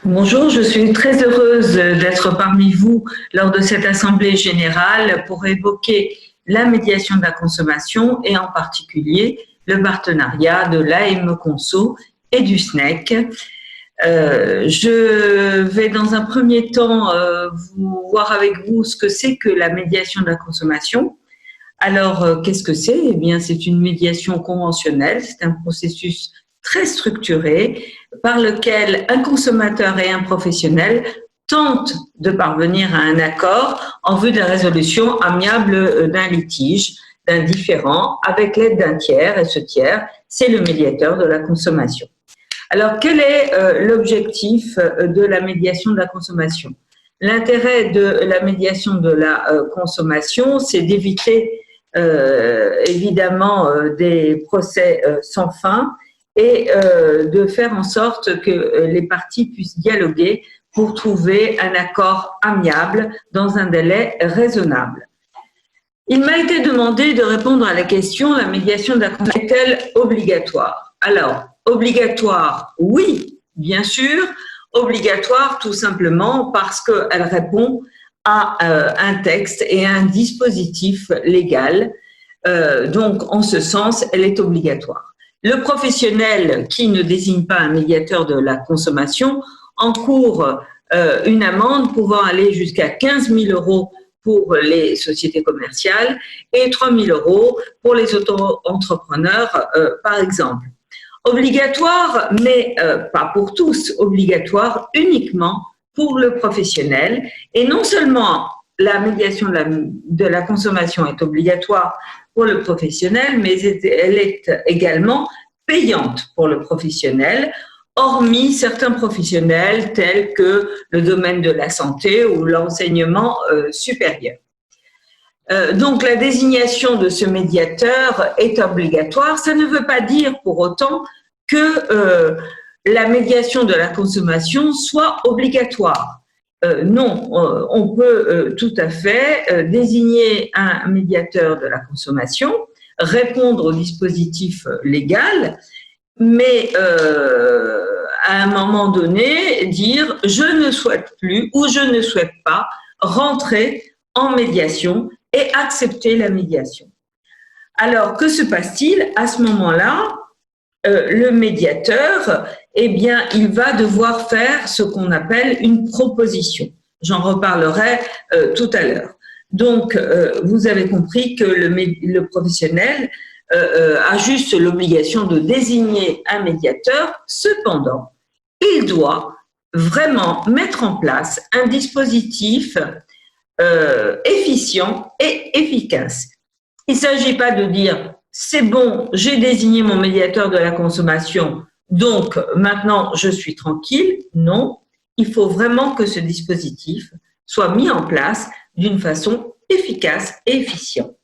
Bonjour, je suis très heureuse d'être parmi vous lors de cette assemblée générale pour évoquer la médiation de la consommation et en particulier le partenariat de l'AME Conso et du SNEC. Je vais dans un premier temps voir avec vous ce que c'est que la médiation de la consommation. Alors, qu'est-ce que c'est? Eh bien, c'est une médiation conventionnelle, c'est un processus très structuré par lequel un consommateur et un professionnel tentent de parvenir à un accord en vue de la résolution amiable d'un litige, d'un différend, avec l'aide d'un tiers, et ce tiers, c'est le médiateur de la consommation. Alors, quel est l'objectif de la médiation de la consommation? L'intérêt de la médiation de la consommation, c'est d'éviter évidemment des procès sans fin et de faire en sorte que les parties puissent dialoguer pour trouver un accord amiable dans un délai raisonnable. Il m'a été demandé de répondre à la question: la médiation de la consommation est-elle obligatoire? Alors, obligatoire, oui, bien sûr. Obligatoire tout simplement parce qu'elle répond à un texte et à un dispositif légal. Donc, en ce sens, elle est obligatoire. Le professionnel qui ne désigne pas un médiateur de la consommation encourt une amende pouvant aller jusqu'à 15 000 € pour les sociétés commerciales et 3 000 € pour les auto-entrepreneurs, par exemple. Obligatoire, mais pas pour tous, obligatoire uniquement pour le professionnel. Et non seulement la médiation de la consommation est obligatoire pour le professionnel, mais elle est également payante pour le professionnel, hormis certains professionnels tels que le domaine de la santé ou l'enseignement supérieur. Donc, la désignation de ce médiateur est obligatoire. Ça ne veut pas dire pour autant que la médiation de la consommation soit obligatoire. Non, on peut tout à fait désigner un médiateur de la consommation, répondre au dispositif légal, mais à un moment donné, dire « je ne souhaite plus » ou « je ne souhaite pas » rentrer en médiation et accepter la médiation. Alors, que se passe-t-il à ce moment-là? Le médiateur, eh bien, il va devoir faire ce qu'on appelle une proposition. J'en reparlerai tout à l'heure. Donc, vous avez compris que le professionnel a juste l'obligation de désigner un médiateur. Cependant, il doit vraiment mettre en place un dispositif efficient et efficace. Il ne s'agit pas de dire « c'est bon, j'ai désigné mon médiateur de la consommation, donc maintenant je suis tranquille ». Non, il faut vraiment que ce dispositif soit mis en place d'une façon efficace et efficiente.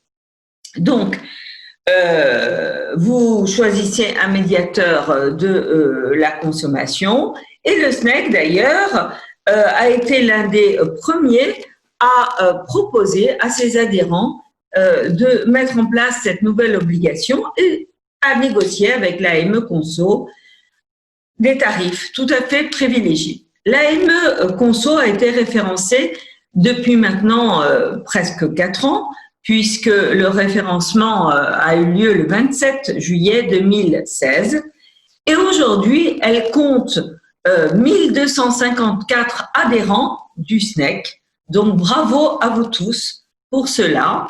Donc, vous choisissez un médiateur de la consommation et le SNEC d'ailleurs a été l'un des premiers à proposer à ses adhérents de mettre en place cette nouvelle obligation et à négocier avec l'AME Conso des tarifs tout à fait privilégiés. L'AME Conso a été référencée depuis maintenant presque 4 ans, puisque le référencement a eu lieu le 27 juillet 2016. Et aujourd'hui, elle compte 1254 adhérents du SNEC. Donc, bravo à vous tous pour cela.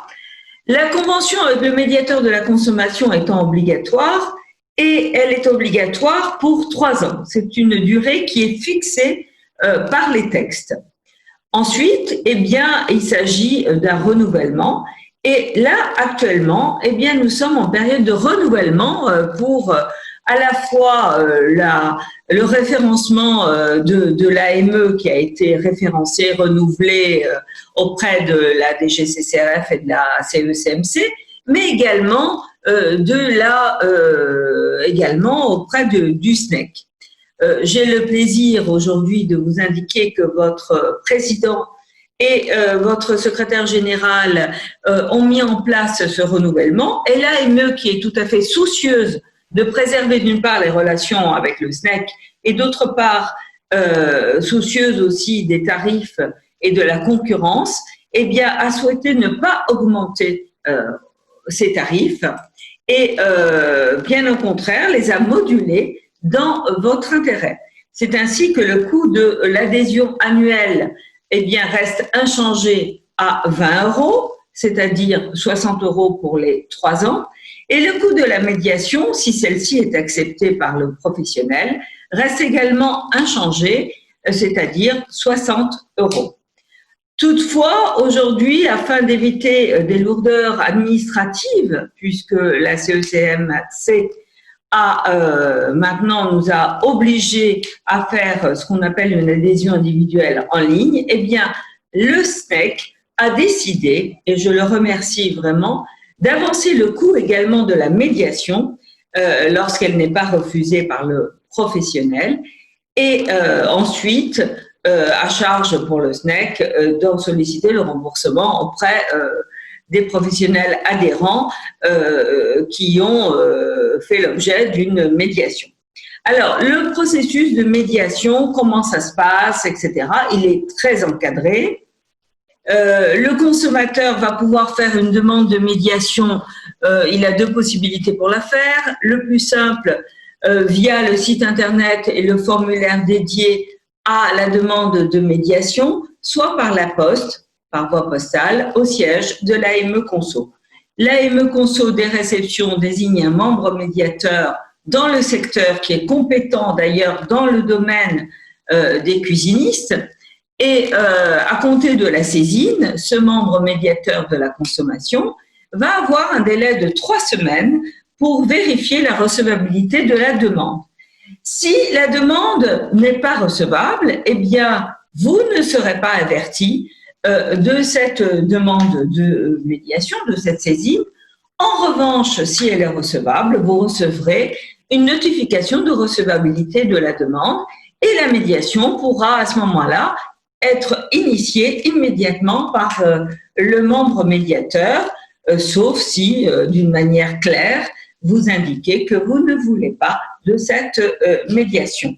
La convention avec le médiateur de la consommation étant obligatoire, et elle est obligatoire pour 3 ans. C'est une durée qui est fixée par les textes. Ensuite, eh bien, il s'agit d'un renouvellement. Et là, actuellement, eh bien, nous sommes en période de renouvellement pour à la fois le référencement de l'AME qui a été référencé, renouvelé auprès de la DGCCRF et de la CECMC, mais également également auprès du SNEC. J'ai le plaisir aujourd'hui de vous indiquer que votre président et votre secrétaire général ont mis en place ce renouvellement. Et l'AME, qui est tout à fait soucieuse de préserver d'une part les relations avec le SNEC et d'autre part soucieuse aussi des tarifs et de la concurrence, eh bien, a souhaité ne pas augmenter ces tarifs et bien au contraire les a modulés dans votre intérêt. C'est ainsi que le coût de l'adhésion annuelle eh bien, reste inchangé à 20 €, c'est-à-dire 60 € pour les 3 ans, et le coût de la médiation, si celle-ci est acceptée par le professionnel, reste également inchangé, c'est-à-dire 60 €. Toutefois, aujourd'hui, afin d'éviter des lourdeurs administratives, puisque la CECMC maintenant nous a obligés à faire ce qu'on appelle une adhésion individuelle en ligne, eh bien, le SNEC a décidé, et je le remercie vraiment, d'avancer le coût également de la médiation lorsqu'elle n'est pas refusée par le professionnel, et ensuite, à charge pour le SNEC d'en solliciter le remboursement auprès des professionnels adhérents qui ont fait l'objet d'une médiation. Alors, le processus de médiation, comment ça se passe, etc., il est très encadré. Le consommateur va pouvoir faire une demande de médiation. Il a 2 possibilités pour la faire. Le plus simple, via le site internet et le formulaire dédié à la demande de médiation, soit par la poste, par voie postale, au siège de l'AME Conso. L'AME Conso des réceptions désigne un membre médiateur dans le secteur qui est compétent d'ailleurs dans le domaine des cuisinistes. Et à compter de la saisine, ce membre médiateur de la consommation va avoir un délai de 3 semaines pour vérifier la recevabilité de la demande. Si la demande n'est pas recevable, eh bien, vous ne serez pas averti de cette demande de médiation, de cette saisine. En revanche, si elle est recevable, vous recevrez une notification de recevabilité de la demande et la médiation pourra à ce moment-là être initiée immédiatement par le membre médiateur, sauf si, d'une manière claire, vous indiquez que vous ne voulez pas de cette médiation.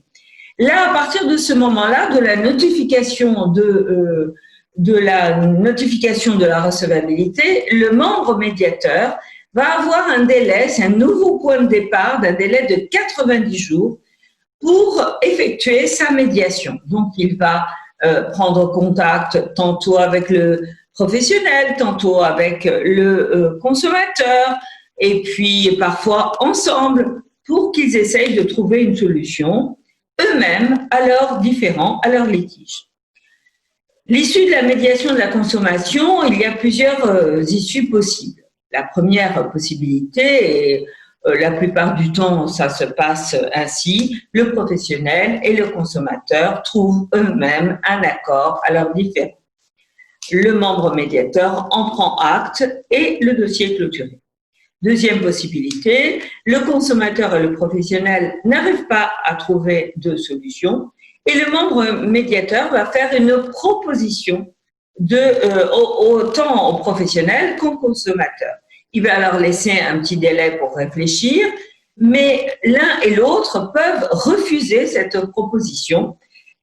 Là, à partir de ce moment-là, de la notification de la recevabilité, le membre médiateur va avoir un délai, c'est un nouveau point de départ, d'un délai de 90 jours pour effectuer sa médiation. Donc, il va prendre contact tantôt avec le professionnel, tantôt avec le consommateur, et puis parfois ensemble pour qu'ils essayent de trouver une solution eux-mêmes à leurs différends, à leurs litiges. L'issue de la médiation de la consommation, il y a plusieurs issues possibles. La première possibilité, et la plupart du temps ça se passe ainsi, le professionnel et le consommateur trouvent eux-mêmes un accord à leurs différends. Le membre médiateur en prend acte et le dossier est clôturé. Deuxième possibilité, le consommateur et le professionnel n'arrivent pas à trouver de solution et le membre médiateur va faire une proposition autant au professionnel qu'au consommateur. Il va alors laisser un petit délai pour réfléchir, mais l'un et l'autre peuvent refuser cette proposition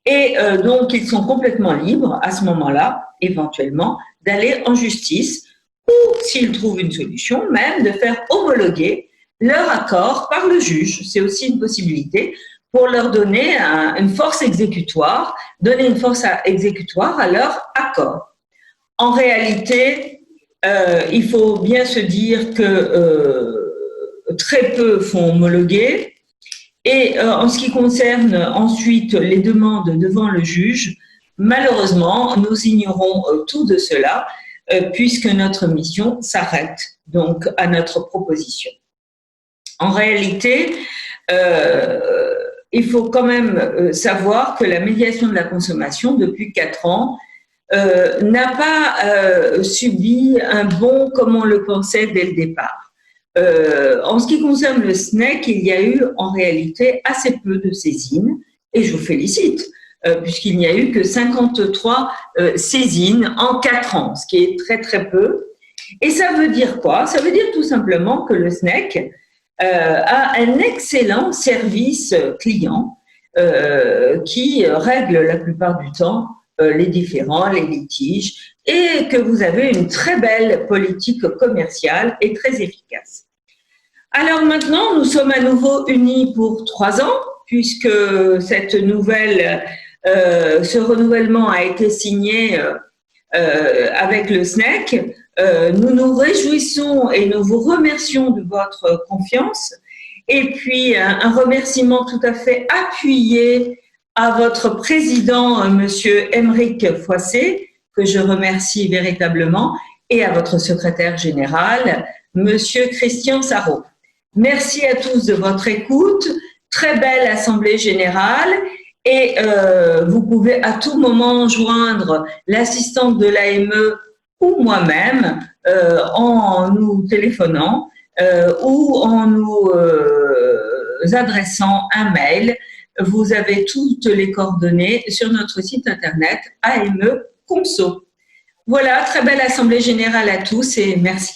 et donc ils sont complètement libres à ce moment-là, éventuellement, d'aller en justice ou, s'ils trouvent une solution, même de faire homologuer leur accord par le juge. C'est aussi une possibilité pour leur donner une force exécutoire, donner une force exécutoire à leur accord. En réalité, il faut bien se dire que très peu font homologuer. Et en ce qui concerne ensuite les demandes devant le juge, malheureusement, nous ignorons tout de cela, puisque notre mission s'arrête donc à notre proposition. En réalité, il faut quand même savoir que la médiation de la consommation, depuis 4 ans, n'a pas subi un bond comme on le pensait dès le départ. En ce qui concerne le SNEC, il y a eu en réalité assez peu de saisines, et je vous félicite, puisqu'il n'y a eu que 53 saisines en 4 ans, ce qui est très très peu. Et ça veut dire quoi? Ça veut dire tout simplement que le SNEC a un excellent service client qui règle la plupart du temps les différends, les litiges, et que vous avez une très belle politique commerciale et très efficace. Alors maintenant, nous sommes à nouveau unis pour 3 ans, puisque ce renouvellement a été signé avec le SNEC. Nous nous réjouissons et nous vous remercions de votre confiance. Et puis, un remerciement tout à fait appuyé à votre président, Monsieur Aymeric Foissé, que je remercie véritablement, et à votre secrétaire général, Monsieur Christian Sarraut. Merci à tous de votre écoute. Très belle assemblée générale. Et vous pouvez à tout moment joindre l'assistante de l'AME ou moi-même en nous téléphonant ou en nous adressant un mail. Vous avez toutes les coordonnées sur notre site internet AME Conso. Voilà, très belle assemblée générale à tous et merci.